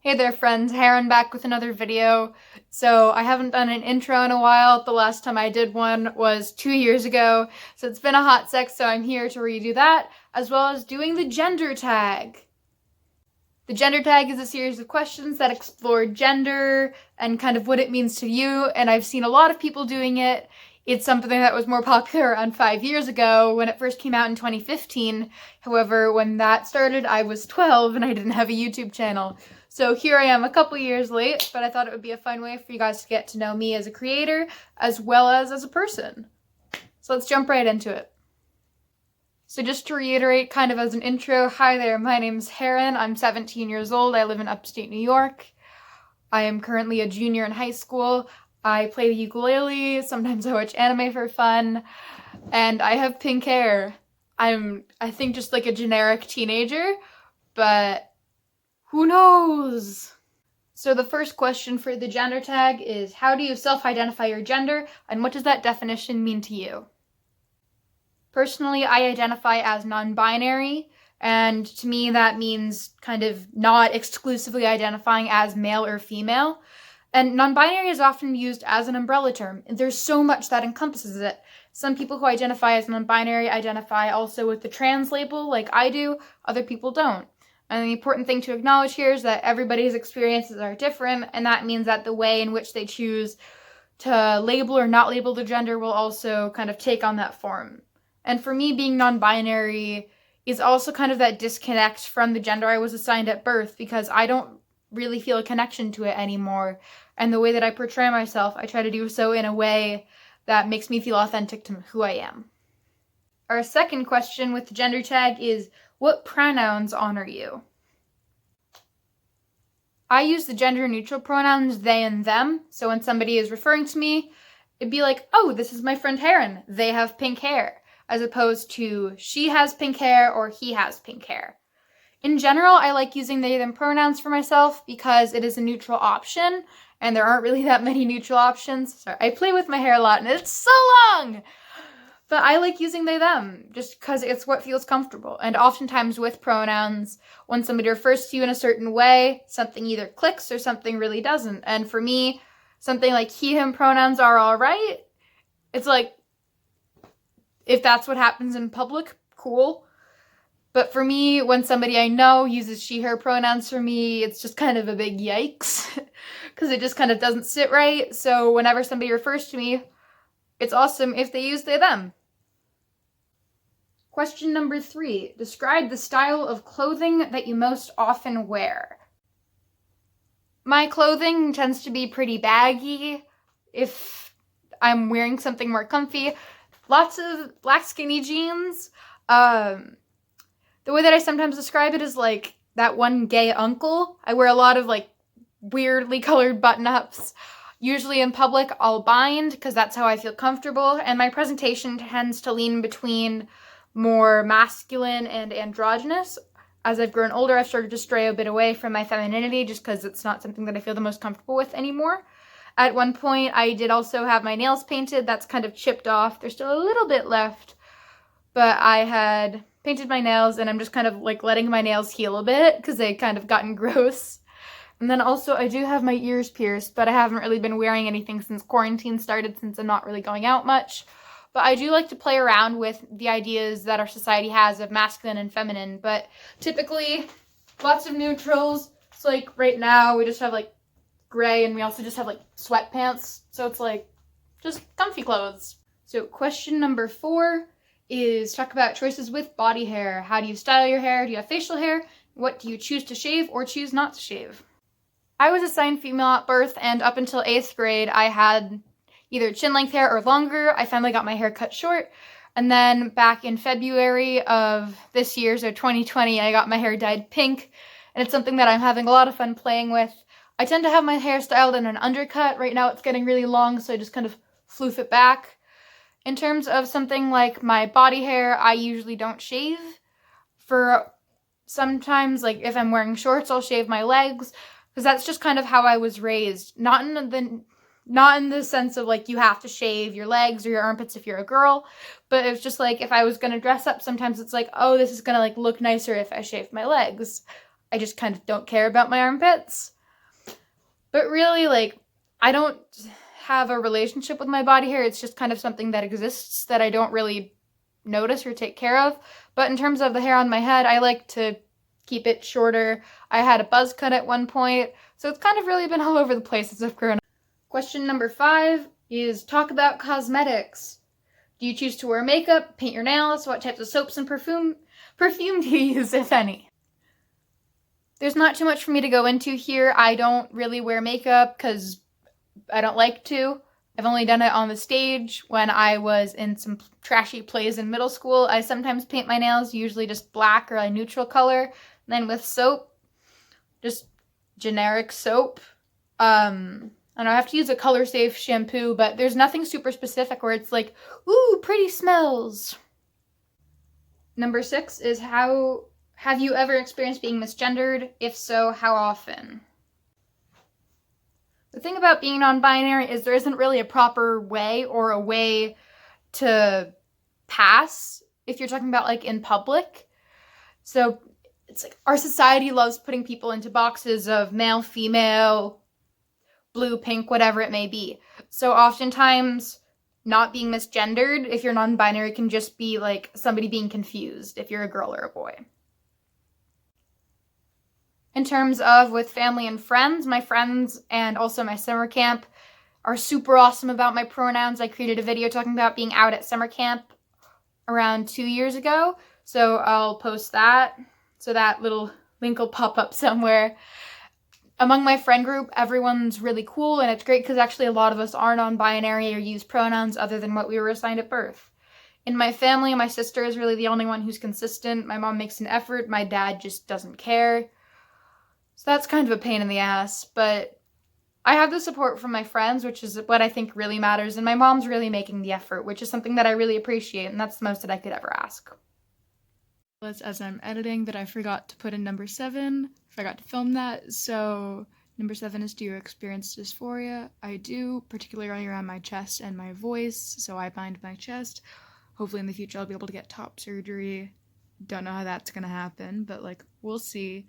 Hey there friends, Heron back with another video. So I haven't done an intro in a while. The last time I did one was 2 years ago. So it's been a hot sec, so I'm here to redo that, as well as doing the gender tag. The gender tag is a series of questions that explore gender and kind of what it means to you, and I've seen a lot of people doing it. It's something that was more popular around 5 years ago when it first came out in 2015. However, when that started, I was 12 and I didn't have a YouTube channel. So here I am a couple years late, but I thought it would be a fun way for you guys to get to know me as a creator as well as a person. So let's jump right into it. So just to reiterate kind of as an intro, hi there, my name's Heron. I'm 17 years old. I live in upstate New York. I am currently a junior in high school. I play the ukulele, sometimes I watch anime for fun, and I have pink hair. I think just like a generic teenager, but who knows? So the first question for the gender tag is, how do you self-identify your gender, and what does that definition mean to you? Personally, I identify as non-binary, and to me that means kind of not exclusively identifying as male or female. And non-binary is often used as an umbrella term. There's so much that encompasses it. Some people who identify as non-binary identify also with the trans label, like I do. Other people don't. And the important thing to acknowledge here is that everybody's experiences are different, and that means that the way in which they choose to label or not label the gender will also kind of take on that form. And for me, being non-binary is also kind of that disconnect from the gender I was assigned at birth, because I don't really feel a connection to it anymore. And the way that I portray myself, I try to do so in a way that makes me feel authentic to who I am. Our second question with the gender tag is, what pronouns honor you? I use the gender neutral pronouns they and them, so when somebody is referring to me, it'd be like, oh, this is my friend Heron, they have pink hair, as opposed to she has pink hair or he has pink hair. In general, I like using they them pronouns for myself because it is a neutral option, and there aren't really that many neutral options. Sorry, I play with my hair a lot and it's so long! But I like using they them just because it's what feels comfortable. And oftentimes with pronouns, when somebody refers to you in a certain way, something either clicks or something really doesn't. And for me, something like he, him pronouns are all right. It's like, if that's what happens in public, cool. But for me, when somebody I know uses she, her pronouns for me, it's just kind of a big yikes because it just kind of doesn't sit right. So whenever somebody refers to me, it's awesome if they use they, them. Question number 3. Describe the style of clothing that you most often wear. My clothing tends to be pretty baggy if I'm wearing something more comfy. Lots of black skinny jeans. The way that I sometimes describe it is like that one gay uncle. I wear a lot of like weirdly colored button-ups. Usually in public, I'll bind because that's how I feel comfortable, and my presentation tends to lean between more masculine and androgynous. As I've grown older, I've started to stray a bit away from my femininity just because it's not something that I feel the most comfortable with anymore. At one point, I did also have my nails painted. That's kind of chipped off. There's still a little bit left, but I had painted my nails, and I'm just kind of like letting my nails heal a bit because they kind of gotten gross. And then also I do have my ears pierced, but I haven't really been wearing anything since quarantine started, since I'm not really going out much. But I do like to play around with the ideas that our society has of masculine and feminine, but typically lots of neutrals. So like right now we just have like gray, and we also just have like sweatpants, so it's like just comfy clothes. So question number 4 is talk about choices with body hair. How do you style your hair? Do you have facial hair? What do you choose to shave or choose not to shave? I was assigned female at birth, and up until 8th grade, I had either chin-length hair or longer. I finally got my hair cut short, and then back in February of this year, so 2020, I got my hair dyed pink, and it's something that I'm having a lot of fun playing with. I tend to have my hair styled in an undercut. Right now it's getting really long, so I just kind of floof it back. In terms of something like my body hair, I usually don't shave. For sometimes, like if I'm wearing shorts, I'll shave my legs, because that's just kind of how I was raised. Not in the sense of like you have to shave your legs or your armpits if you're a girl, but it's just like if I was gonna dress up, sometimes it's like, oh, this is gonna like look nicer if I shave my legs. I just kind of don't care about my armpits. But really, like, I don't have a relationship with my body hair. It's just kind of something that exists that I don't really notice or take care of. But in terms of the hair on my head, I like to keep it shorter. I had a buzz cut at one point, so it's kind of really been all over the place as I've grown up. Question number 5 is talk about cosmetics. Do you choose to wear makeup, paint your nails? What types of soaps and perfume do you use, if any? There's not too much for me to go into here. I don't really wear makeup because I don't like to. I've only done it on the stage when I was in some trashy plays in middle school. I sometimes paint my nails, usually just black or a neutral color. And then with soap, just generic soap. And I have to use a color safe shampoo, but there's nothing super specific where it's like, ooh, pretty smells. Number 6 is have you ever experienced being misgendered? If so, how often? The thing about being non-binary is there isn't really a proper way or a way to pass if you're talking about like in public. So it's like our society loves putting people into boxes of male, female, blue, pink, whatever it may be. So oftentimes not being misgendered, if you're non-binary, can just be like somebody being confused if you're a girl or a boy. In terms of with family and friends, my friends and also my summer camp are super awesome about my pronouns. I created a video talking about being out at summer camp around 2 years ago, so I'll post that. So that little link will pop up somewhere. Among my friend group, everyone's really cool, and it's great because actually a lot of us are non-binary or use pronouns other than what we were assigned at birth. In my family, my sister is really the only one who's consistent. My mom makes an effort. My dad just doesn't care. So that's kind of a pain in the ass, but I have the support from my friends, which is what I think really matters, and my mom's really making the effort, which is something that I really appreciate, and that's the most that I could ever ask. As I'm editing that I forgot to put in number 7, forgot to film that, so number 7 is, do you experience dysphoria? I do, particularly around my chest and my voice, so I bind my chest. Hopefully in the future I'll be able to get top surgery. Don't know how that's gonna happen, but like, we'll see.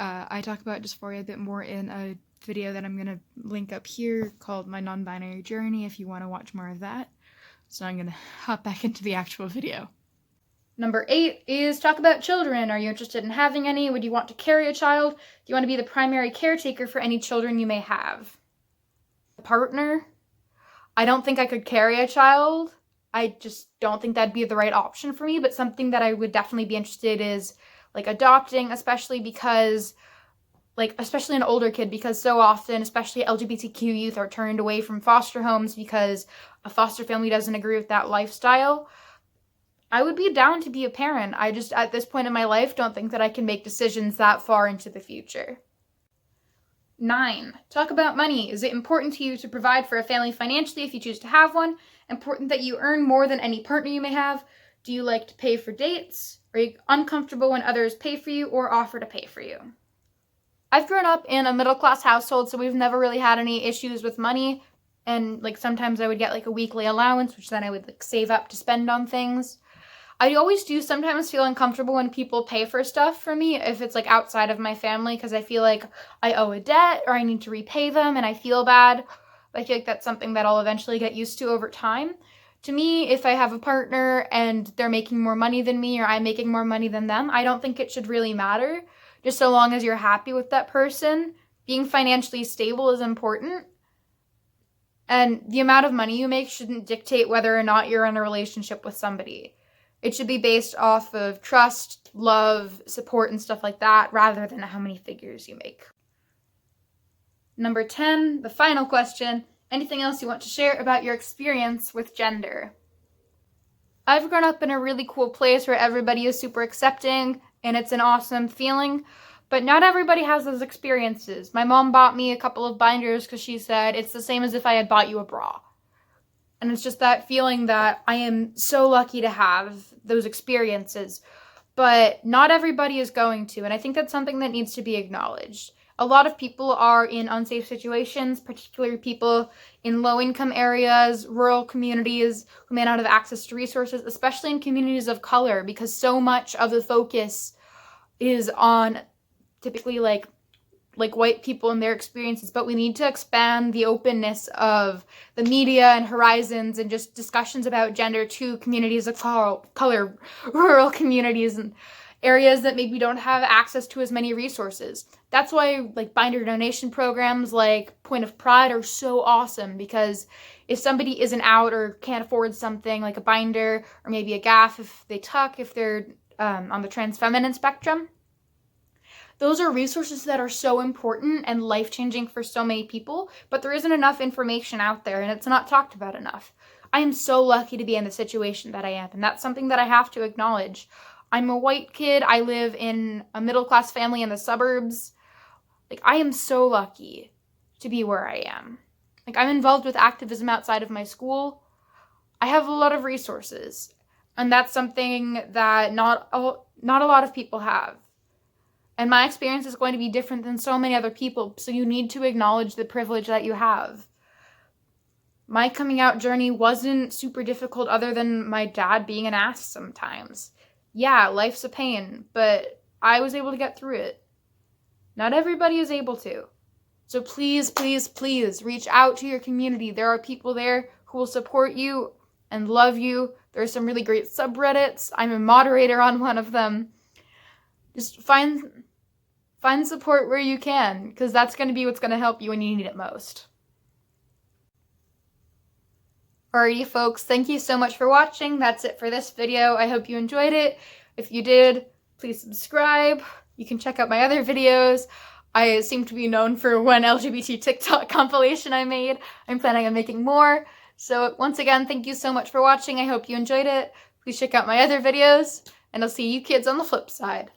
I talk about dysphoria a bit more in a video that I'm going to link up here called My Non-Binary Journey if you want to watch more of that. So I'm going to hop back into the actual video. Number 8 is talk about children. Are you interested in having any? Would you want to carry a child? Do you want to be the primary caretaker for any children you may have? A partner? I don't think I could carry a child. I just don't think that'd be the right option for me, but something that I would definitely be interested in is like adopting, especially an older kid, because so often, especially LGBTQ youth, are turned away from foster homes because a foster family doesn't agree with that lifestyle. I would be down to be a parent. I just, at this point in my life, don't think that I can make decisions that far into the future. 9, talk about money. Is it important to you to provide for a family financially if you choose to have one? Important that you earn more than any partner you may have? Do you like to pay for dates? Are you uncomfortable when others pay for you or offer to pay for you? I've grown up in a middle-class household, so we've never really had any issues with money. And like sometimes I would get like a weekly allowance, which then I would like save up to spend on things. I always do sometimes feel uncomfortable when people pay for stuff for me if it's like outside of my family, because I feel like I owe a debt or I need to repay them and I feel bad. I feel like that's something that I'll eventually get used to over time. To me, if I have a partner and they're making more money than me or I'm making more money than them, I don't think it should really matter. Just so long as you're happy with that person. Being financially stable is important. And the amount of money you make shouldn't dictate whether or not you're in a relationship with somebody. It should be based off of trust, love, support, and stuff like that, rather than how many figures you make. Number 10, the final question. Anything else you want to share about your experience with gender? I've grown up in a really cool place where everybody is super accepting, and it's an awesome feeling, but not everybody has those experiences. My mom bought me a couple of binders because she said it's the same as if I had bought you a bra. And it's just that feeling that I am so lucky to have those experiences, but not everybody is going to, and I think that's something that needs to be acknowledged. A lot of people are in unsafe situations, particularly people in low-income areas, rural communities who may not have access to resources, especially in communities of color, because so much of the focus is on typically like like white people and their experiences, but we need to expand the openness of the media and horizons and just discussions about gender to communities of color, rural communities, and areas that maybe don't have access to as many resources. That's why like binder donation programs like Point of Pride are so awesome, because if somebody isn't out or can't afford something like a binder or maybe a gaff if they tuck, if they're on the trans feminine spectrum, those are resources that are so important and life-changing for so many people, but there isn't enough information out there and it's not talked about enough. I am so lucky to be in the situation that I am, and that's something that I have to acknowledge. I'm a white kid. I live in a middle-class family in the suburbs. Like, I am so lucky to be where I am. Like, I'm involved with activism outside of my school. I have a lot of resources, and that's something that not a lot of people have. And my experience is going to be different than so many other people, so you need to acknowledge the privilege that you have. My coming out journey wasn't super difficult other than my dad being an ass sometimes. Yeah, life's a pain, but I was able to get through it. Not everybody is able to. So please, please, please reach out to your community. There are people there who will support you and love you. There are some really great subreddits. I'm a moderator on one of them. Just find support where you can, because that's going to be what's going to help you when you need it most. Alrighty, folks, thank you so much for watching. That's it for this video. I hope you enjoyed it. If you did, please subscribe. You can check out my other videos. I seem to be known for one LGBT TikTok compilation I made. I'm planning on making more. So once again, thank you so much for watching. I hope you enjoyed it. Please check out my other videos, and I'll see you kids on the flip side.